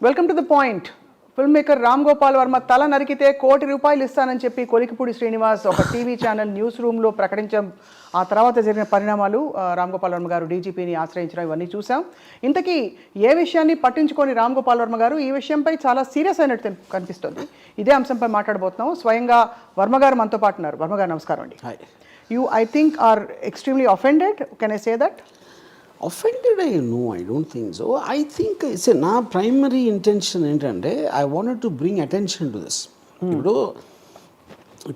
Welcome to the point. Film maker Ram Gopal Varma తల నరికితే ₹1 కోటి ఇస్తానని చెప్పి కొలికిపూడి శ్రీనివాస్ ఒక టీవీ ఛానల్ న్యూస్ రూమ్లో ప్రకటించడం, ఆ తర్వాత జరిగిన పరిణామాలు, రామ్ గోపాల్ వర్మ గారు డీజీపీని ఆశ్రయించడం, ఇవన్నీ చూసాం. ఇంతకీ ఏ విషయాన్ని పట్టించుకొని రామ్ గోపాల్ వర్మ గారు ఈ విషయంపై చాలా సీరియస్ అయినట్టు కనిపిస్తుంది. ఇదే అంశంపై మాట్లాడబోతున్నాం. స్వయంగా వర్మ గారు మనతో పాటు ఉన్నారు. వర్మ గారు నమస్కారం అండి. You I think are extremely offended, can I say that? Offended, I don't think so. I think నా ప్రైమరీ ఇంటెన్షన్ ఏంటంటే I wanted to bring attention to this. ఇప్పుడు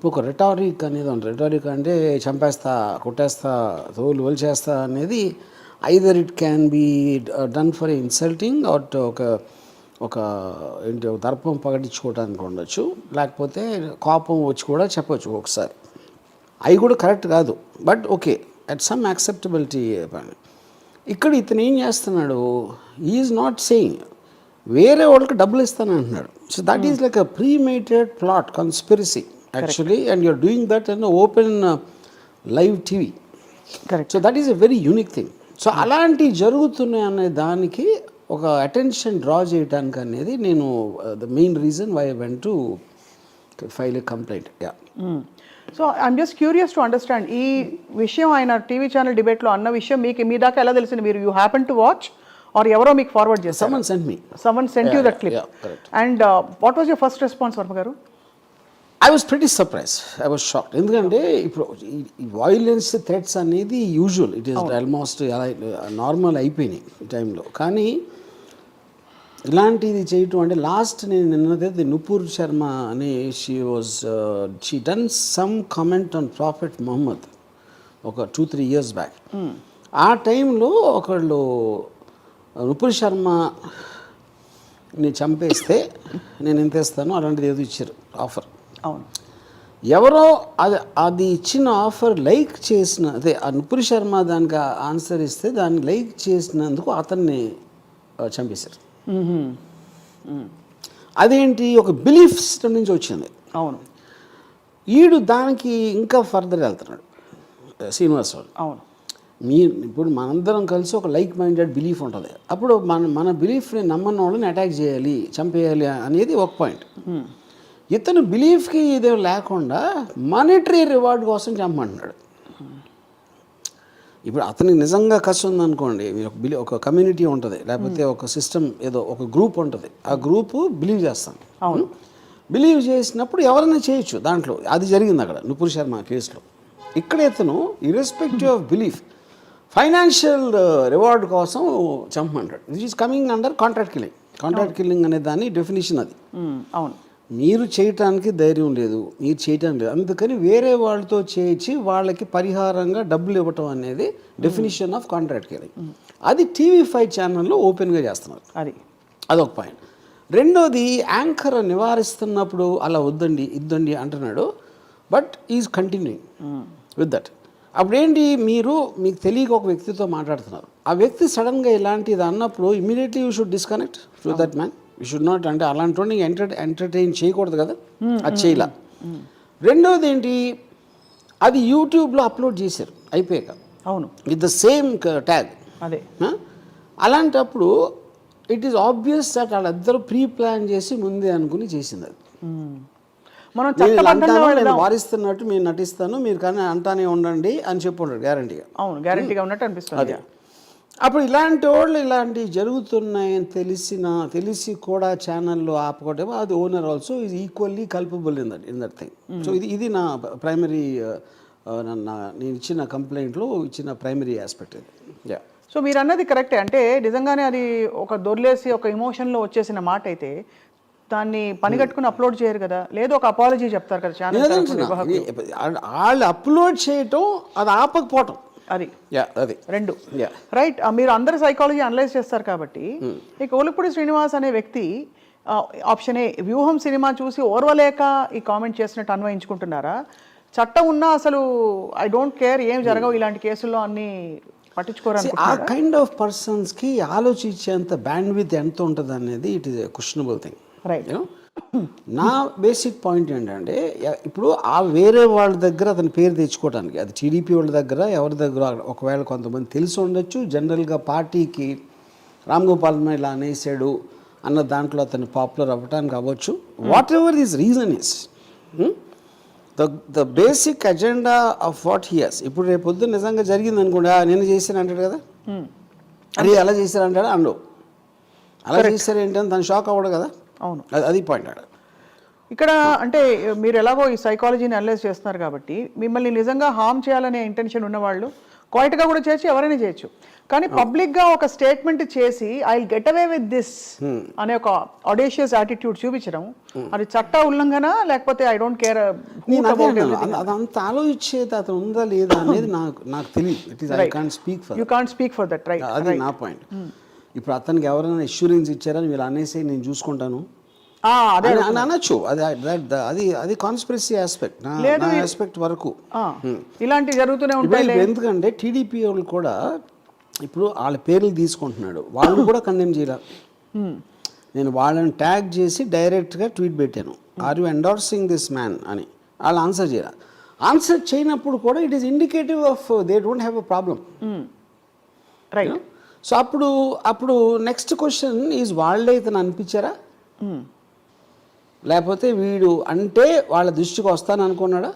ఒక రెటారిక్ అనేది ఉంది. రెటారిక్ అంటే చంపేస్తా, కొట్టేస్తా, తోలు వలిచేస్తా అనేది either it can be done for insulting or ఒక ఏంటి దర్పం పగటించుకోవడానికి ఉండొచ్చు, లేకపోతే కోపం వచ్చి కూడా చెప్పచ్చు ఒకసారి. అవి కూడా కరెక్ట్ కాదు, but okay at some acceptability. ఇక్కడ ఇతను ఏం చేస్తున్నాడు, ఈజ్ నాట్ సేయింగ్ వేరే వాళ్ళకి డబ్బులు ఇస్తానంటున్నాడు. So that is like a premeditated plot conspiracy actually, and you're doing that in open live TV. Correct. So that is a very unique thing. So అలాంటివి జరుగుతున్నాయి అనే దానికి ఒక అటెన్షన్ డ్రా చేయడానికి అనేది నేను the main reason why I went to file a complaint. Yeah. So I'm just curious to understand, ఈ విషయం ఆయన టీవీ ఛానల్ డిబేట్లో అన్న విషయం మీకు మీ దాకా ఎలా తెలిసింది? మీరు you happen to watch or ఎవరో మీకు ఫార్వర్డ్ చేస్తారు? Someone sent you that clip. Yeah, correct. And what was your first response, Varma గారు? I was pretty surprised. I was shocked. ఎందుకంటే ఇప్పుడు ఈ వైలెన్స్ థ్రెట్స్ అనేది usual, it is almost normal అయిపోయినాయి ఈ టైంలో. కానీ ఇలాంటిది చేయటం అంటే లాస్ట్ నేను నిన్నదైతే నుపూర్ శర్మ అనే she done some comment on prophet Muhammad ఒక 2-3 years బ్యాక్. ఆ టైంలో ఒకళ్ళు నుపూర్ శర్మని చంపేస్తే నేను ఎంత ఇస్తాను అలాంటిది ఏదో ఇచ్చారు ఆఫర్. అవును. ఎవరో అది ఇచ్చిన ఆఫర్ లైక్ చేసిన, అదే ఆ నుపూర్ శర్మ దానికి ఆన్సర్ ఇస్తే దాన్ని లైక్ చేసినందుకు అతన్ని చంపేశారు. అదేంటి, ఒక బిలీఫ్ సిస్టమ్ నుంచి వచ్చింది. అవును. ఈడు దానికి ఇంకా ఫర్దర్ వెళ్తున్నాడు శ్రీనివాస్ వాడు. అవును. ఇప్పుడు మనందరం కలిసి ఒక లైక్ మైండెడ్ బిలీఫ్ ఉంటుంది. అప్పుడు మన బిలీఫ్ని నమ్మని వాళ్ళని అటాక్ చేయాలి, చంపేయాలి అనేది ఒక పాయింట్. ఇతను బిలీఫ్కి ఇదే లేకుండా మానిటరీ రివార్డ్ కోసం చంపమంటున్నాడు. ఇప్పుడు అతనికి నిజంగా కష్టం ఉందనుకోండి, మీరు ఒక కమ్యూనిటీ ఉంటుంది, లేకపోతే ఒక సిస్టమ్ ఏదో ఒక గ్రూప్ ఉంటుంది, ఆ గ్రూపు బిలీవ్ చేస్తాను. అవును. బిలీవ్ చేసినప్పుడు ఎవరైనా చేయొచ్చు దాంట్లో. అది జరిగింది అక్కడ నుపూర్ శర్మ కేసులో. ఇక్కడ ఇతను irrespective of belief financial reward కోసం చంపమంటాడు. This is coming under contract killing. Contract killing అనే దాని డెఫినేషన్ అది. అవును. మీరు చేయటానికి ధైర్యం లేదు, మీరు చేయటం లేదు, అందుకని వేరే వాళ్ళతో చేయించి వాళ్ళకి పరిహారంగా డబ్బులు ఇవ్వటం అనేది డెఫినేషన్ ఆఫ్ కాంట్రాక్ట్ కిల్లింగ్. అది TV5 ఛానల్లో ఓపెన్గా చేస్తున్నారు. అదొక పాయింట్. రెండోది, యాంకర్ నివారిస్తున్నప్పుడు అలా వద్దండి ఇద్దండి అంటున్నాడు, but is continuing with that. అప్పుడేంటి, మీకు తెలియక ఒక వ్యక్తితో మాట్లాడుతున్నారు, ఆ వ్యక్తి సడన్గా ఇలాంటిది అన్నప్పుడు immediately you should disconnect to that man. You should not, అంటే అలాంటి వాడిని ఎంటర్టైన్ చేయకూడదు కదా, అది చేయలే. రెండోది ఏంటి, అది యూట్యూబ్లో అప్లోడ్ చేశారు అయిపోయాక. అవును. With the same tag. అదే. అలాంటప్పుడు ఇట్ ఈస్ ఆబ్వియస్ దట్ వాళ్ళిద్దరూ ప్రీ ప్లాన్ చేసి ముందే అనుకుని చేసింది అది. నేను వారిస్తున్నట్టు మీరు నటిస్తాను, మీరు కానీ అంటానే ఉండండి అని చెప్పుంటాడు గ్యారంటీగా. అవును, గ్యారంటీగా ఉన్నట్టు అనిపిస్తుంది. అప్పుడు ఇలాంటి వాళ్ళు ఇలాంటివి జరుగుతున్నాయని తెలిసి కూడా ఛానల్లో ఆపుకోవటం, అది owner also is equally culpable in that thing. So ఇది నా ప్రైమరీ, నేను ఇచ్చిన కంప్లైంట్లో ఇచ్చిన ప్రైమరీ ఆస్పెక్ట్ ఇది. యా. సో మీరు అన్నది కరెక్టే. అంటే నిజంగానే అది ఒక దొర్లేసి ఒక ఎమోషన్లో వచ్చేసిన మాట అయితే దాన్ని పని కట్టుకుని అప్లోడ్ చేయరు కదా, లేదు ఒక అపాలజీ చెప్తారు కదా ఛానల్. వాళ్ళు అప్లోడ్ చేయటం, అది ఆపకపోవటం, అది రెండు. రైట్. మీరు అందరు సైకాలజీ అనలైజ్ చేస్తారు కాబట్టి ఈ కొలికిపూడి శ్రీనివాస్ అనే వ్యక్తి ఆప్షన్ ఏ, వ్యూహం సినిమా చూసి ఓర్వలేక ఈ కామెంట్ చేసినట్టు అన్వయించుకుంటున్నారా? చట్టం ఉన్నా అసలు ఐ డోంట్ కేర్, ఏం జరగవు ఇలాంటి కేసుల్లో అన్ని పట్టించుకోరు. ఆ కైండ్ ఆఫ్ పర్సన్స్కి ఆలోచించేంత బ్యాండ్ విత్ ఎంత ఉంటుంది అనేది it is a questionable thing. Right. నా బేసిక్ పాయింట్ ఏంటంటే, ఇప్పుడు ఆ వేరే వాళ్ళ దగ్గర అతని పేరు తెచ్చుకోవడానికి, అది టీడీపీ వాళ్ళ దగ్గర ఎవరి దగ్గర ఒకవేళ కొంతమంది తెలిసి ఉండొచ్చు, జనరల్గా పార్టీకి రామ్ గోపాల్ ఇలా అనేసాడు అన్న దాంట్లో అతను పాపులర్ అవ్వటానికి అవ్వచ్చు. Whatever this reason is, the basic agenda of what here's. ఇప్పుడు రేపు పొద్దున్న నిజంగా జరిగింది అనుకోండి, నేను చేశాను అంటాడు కదా, అది ఎలా చేశారంటాడు అండవు, అలా చేశారు ఏంటని తను షాక్ అవ్వడు కదా. అవును, అది పాయింట్ ఆడ. ఇక్కడ అంటే మీరు ఎలాగో ఈ సైకాలజీని అనలైజ్ చేస్తున్నారు కాబట్టి మిమ్మల్ని నిజంగా హార్మ్ చేయాలనే ఇంటెన్షన్ ఉన్నవాళ్ళు క్వైట్గా కూడా చేయొచ్చు, ఎవరైనా చేయొచ్చు. కానీ పబ్లిక్గా ఒక స్టేట్మెంట్ చేసి I will get away with this అనే ఒక ఆడేషియస్ యాటిట్యూడ్ చూపించడం, అది చట్ట ఉల్లంఘన లేకపోతే ఐ డోంట్ కేర్. అదంతా ఆలోచించేది అతను ఉందా లేదా అనేది నాకు తెలియదు. I can't speak for, you can't speak for that, right? అది నా పాయింట్. ఇప్పుడు అతనికి ఎవరైనా ఇన్సూరెన్స్ ఇచ్చారని వీళ్ళు అనేసి నేను చూసుకుంటాను అనొచ్చు, అది కాన్స్పిరసీ ఆస్పెక్ట్, నా ఆస్పెక్ట్ వరకు ఇలాంటివి జరుగుతూనే ఉంటాయి. ఎందుకంటే టీడీపీ వాళ్ళు కూడా ఇప్పుడు వాళ్ళ పేర్లు తీసుకుంటున్నాడు, వాళ్ళు కూడా కండెమ్ చేయాలి. నేను వాళ్ళని ట్యాగ్ చేసి డైరెక్ట్గా ట్వీట్ పెట్టాను, are you endorsing this man అని. వాళ్ళు ఆన్సర్ చేయాలి. ఆన్సర్ చేయనప్పుడు కూడా it is indicative of they don't have a problem, right? So అప్పుడు నెక్స్ట్ క్వశ్చన్ ఈజ్ వాళ్ళే ఇతను అనిపించారా, లేకపోతే వీడు అంటే వాళ్ళ దృష్టికి వస్తాను అనుకున్నాడా?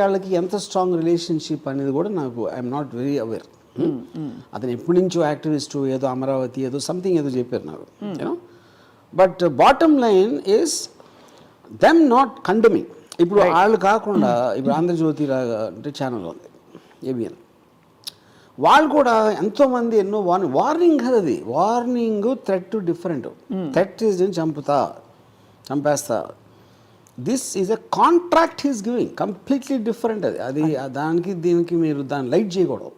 వాళ్ళకి ఎంత స్ట్రాంగ్ రిలేషన్షిప్ అనేది కూడా నాకు ఐఎమ్ నాట్ వెరీ అవేర్. అతను ఎప్పటి నుంచో యాక్టివిస్టు, ఏదో అమరావతి ఏదో సంథింగ్ ఏదో చెప్పారు నాకు, you know. But bottom line is them not condemning. ఇప్పుడు వాళ్ళు కాకుండా ఇప్పుడు ఆంధ్రజ్యోతి అంటే ఛానల్ ఉంది, ఏబిఎన్, వాళ్ళు కూడా ఎంతోమంది ఎన్నో వార్నింగ్ కదా, అది warning, threat different. Threat is చంపేస్తా, this is a contract he's giving, completely different. అది దానికి దీనికి మీరు దాన్ని లైట్ చేయకూడదు.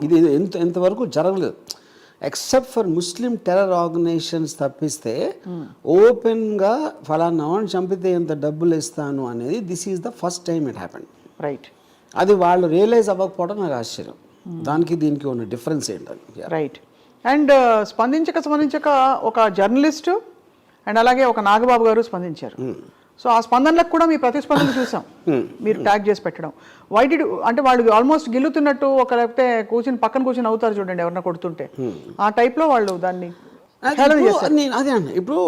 ఇది ఎంతవరకు జరగలేదు, except for Muslim terror organisations తప్పిస్తే ఓపెన్గా ఫలానా చంపితే ఎంత డబ్బులు ఇస్తాను అనేది this is the first time it happened, right? అది వాళ్ళు రియలైజ్ అవ్వకపోవడం నాకు ఆశ్చర్యం. దానికి దీనికి ఉన్న డిఫరెన్స్ ఏంటని, రైట్? అండ్ స్పందించక ఒక జర్నలిస్టు అండ్ అలాగే ఒక నాగబాబు గారు స్పందించారు. సో ఆ స్పందనలకు కూడా మీ ప్రతిస్పందన చూసాం, మీరు ట్యాగ్ చేసి పెట్టడం. వైడిడ్ అంటే వాళ్ళు ఆల్మోస్ట్ గిల్లుతున్నట్టు, ఒక లేకపోతే పక్కన కూర్చొని అవుతారు చూడండి ఎవరన్నా కొడుతుంటే, ఆ టైప్లో వాళ్ళు దాన్ని అదే అండి. ఇప్పుడు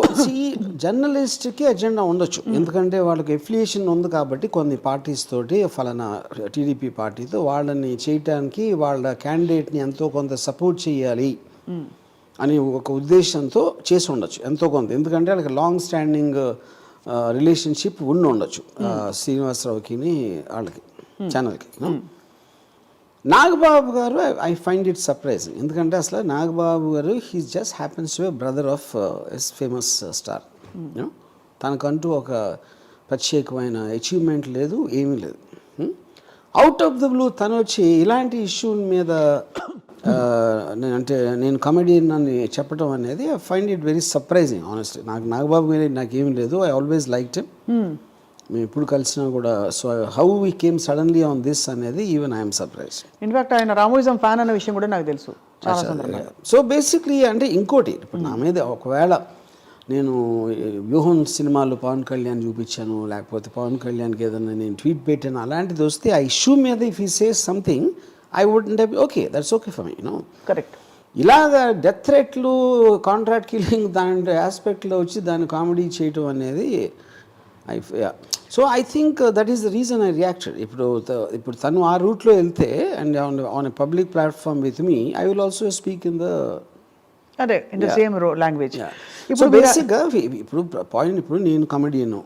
జర్నలిస్ట్కి అజెండా ఉండొచ్చు, ఎందుకంటే వాళ్ళకి ఎఫిలియేషన్ ఉంది కాబట్టి కొన్ని పార్టీస్ తోటి, ఫలానా టీడీపీ పార్టీతో వాళ్ళని చేయటానికి వాళ్ళ క్యాండిడేట్ని ఎంతో కొంత సపోర్ట్ చేయాలి అని ఒక ఉద్దేశంతో చేసి ఉండొచ్చు ఎంతో కొంత, ఎందుకంటే వాళ్ళకి లాంగ్ స్టాండింగ్ రిలేషన్షిప్ ఉండొచ్చు శ్రీనివాసరావుకి వాళ్ళకి ఛానల్కి. నాగబాబు గారు ఐ ఫైండ్ ఇట్ సర్ప్రైజింగ్, ఎందుకంటే అసలు నాగబాబు గారు he just happens to be brother of as famous star. తనకంటూ ఒక ప్రత్యేకమైన అచీవ్మెంట్ లేదు, ఏమీ లేదు. అవుట్ ఆఫ్ ద బ్లూ తను వచ్చి ఇలాంటి ఇష్యూ మీద నేను కమెడియన్ అని చెప్పడం అనేది I find it very surprising honestly. నాకు నాగబాబు మీద నాకేమీ లేదు, ఐ ఆల్వేస్ లైక్డ్ హిమ్. మేము ఎప్పుడు కలిసినా కూడా. So how we came suddenly on this అనేది ఈవెన్ ఐఎమ్ సర్ప్రైజ్. ఇన్ఫాక్ట్ ఆయన రామోయిజం ఫ్యాన్ అనే విషయం కూడా నాకు తెలుసు. సో బేసిక్లీ అంటే ఇంకోటి, ఇప్పుడు నా మీద ఒకవేళ నేను వ్యూహం సినిమాలో పవన్ కళ్యాణ్ చూపించాను, లేకపోతే పవన్ కళ్యాణ్కి ఏదైనా నేను ట్వీట్ పెట్టాను, అలాంటిది వస్తే ఆ ఇష్యూ మీద if he says something I wouldn't have okay that's okay for me, you know. Correct. ఇలాగా డెత్ థ్రెట్లు, కాంట్రాక్ట్ కిల్లింగ్ దాని ఆస్పెక్ట్లో వచ్చి దాన్ని కామెడీ చేయటం అనేది so I think that is the reason I reacted. ఇప్పుడు తను ఆ రూట్లో వెళ్తే and on a public platform with me I will also speak in the అదే ఇన్ ద సేమ్ లాంగ్వేజ్. ఇప్పుడు బేసిక్గా ఇప్పుడు పాయింట్, ఇప్పుడు నేను కమెడియన్,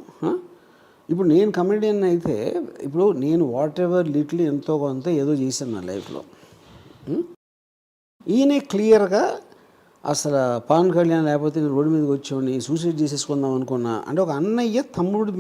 ఇప్పుడు నేను కమెడియన్ అయితే ఇప్పుడు నేను వాట్ ఎవర్ లిటిల్ ఎంతో కొంత ఏదో చేశాను నా లైఫ్లో. ఈయనే క్లియర్గా అసలు పవన్ కళ్యాణ్ లేకపోతే నేను రోడ్డు మీదకి వచ్చేవాడిని, సూసైడ్ చేసేసుకుందాం అనుకున్నా అంటే ఒక అన్నయ్య తమ్ముడు